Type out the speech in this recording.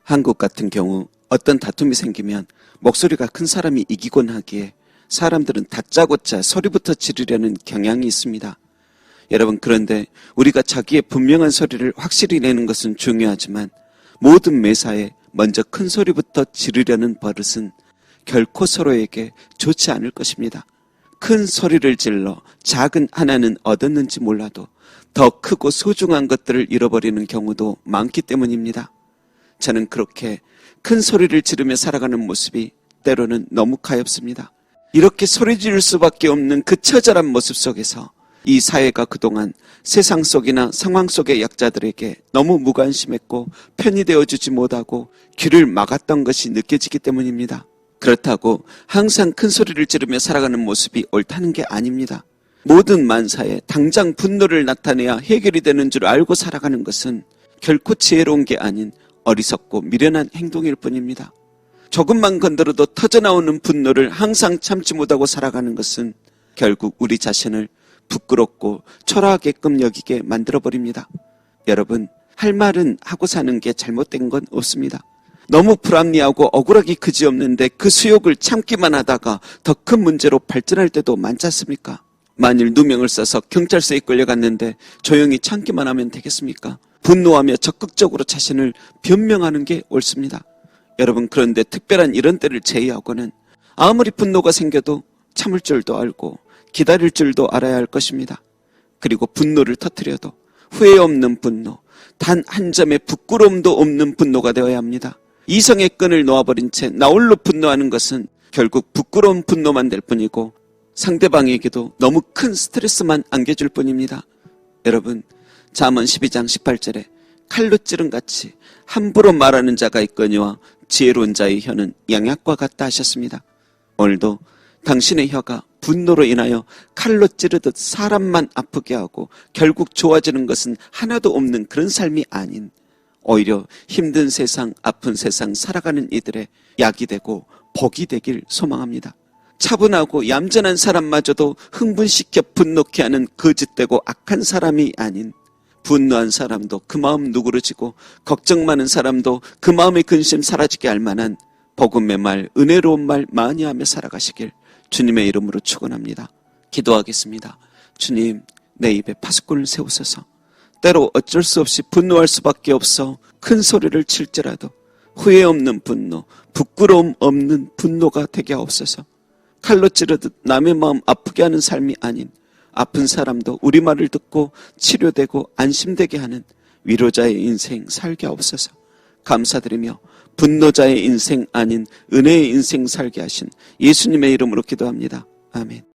한국 같은 경우 어떤 다툼이 생기면 목소리가 큰 사람이 이기곤 하기에 사람들은 다짜고짜 소리부터 지르려는 경향이 있습니다. 여러분, 그런데 우리가 자기의 분명한 소리를 확실히 내는 것은 중요하지만 모든 매사에 먼저 큰 소리부터 지르려는 버릇은 결코 서로에게 좋지 않을 것입니다. 큰 소리를 질러 작은 하나는 얻었는지 몰라도 더 크고 소중한 것들을 잃어버리는 경우도 많기 때문입니다. 저는 그렇게 큰 소리를 지르며 살아가는 모습이 때로는 너무 가엾습니다. 이렇게 소리 지를 수밖에 없는 그 처절한 모습 속에서 이 사회가 그동안 세상 속이나 상황 속의 약자들에게 너무 무관심했고 편이 되어주지 못하고 귀를 막았던 것이 느껴지기 때문입니다. 그렇다고 항상 큰 소리를 지르며 살아가는 모습이 옳다는 게 아닙니다. 모든 만사에 당장 분노를 나타내야 해결이 되는 줄 알고 살아가는 것은 결코 지혜로운 게 아닌 어리석고 미련한 행동일 뿐입니다. 조금만 건드려도 터져나오는 분노를 항상 참지 못하고 살아가는 것은 결국 우리 자신을 부끄럽고 초라하게끔 여기게 만들어버립니다. 여러분, 할 말은 하고 사는 게 잘못된 건 없습니다. 너무 불합리하고 억울하기 그지없는데 그 수욕을 참기만 하다가 더 큰 문제로 발전할 때도 많지 않습니까? 만일 누명을 써서 경찰서에 끌려갔는데 조용히 참기만 하면 되겠습니까? 분노하며 적극적으로 자신을 변명하는 게 옳습니다. 여러분, 그런데 특별한 이런 때를 제외하고는 아무리 분노가 생겨도 참을 줄도 알고 기다릴 줄도 알아야 할 것입니다. 그리고 분노를 터뜨려도 후회 없는 분노, 단 한 점의 부끄러움도 없는 분노가 되어야 합니다. 이성의 끈을 놓아버린 채 나홀로 분노하는 것은 결국 부끄러운 분노만 될 뿐이고 상대방에게도 너무 큰 스트레스만 안겨줄 뿐입니다. 여러분, 잠언 12장 18절에 칼로 찌른 같이 함부로 말하는 자가 있거니와 지혜로운 자의 혀는 양약과 같다 하셨습니다. 오늘도 당신의 혀가 분노로 인하여 칼로 찌르듯 사람만 아프게 하고 결국 좋아지는 것은 하나도 없는 그런 삶이 아닌 오히려 힘든 세상, 아픈 세상 살아가는 이들의 약이 되고 복이 되길 소망합니다. 차분하고 얌전한 사람마저도 흥분시켜 분노케 하는 거짓되고 악한 사람이 아닌 분노한 사람도 그 마음 누그러지고 걱정 많은 사람도 그 마음의 근심 사라지게 할 만한 복음의 말, 은혜로운 말 많이 하며 살아가시길 주님의 이름으로 축원합니다. 기도하겠습니다. 주님, 내 입에 파수꾼을 세우소서. 때로 어쩔 수 없이 분노할 수밖에 없어 큰 소리를 칠지라도 후회 없는 분노, 부끄러움 없는 분노가 되게 하옵소서. 칼로 찌르듯 남의 마음 아프게 하는 삶이 아닌 아픈 사람도 우리 말을 듣고 치료되고 안심되게 하는 위로자의 인생 살게 하옵소서. 감사드리며 분노자의 인생 아닌 은혜의 인생 살게 하신 예수님의 이름으로 기도합니다. 아멘.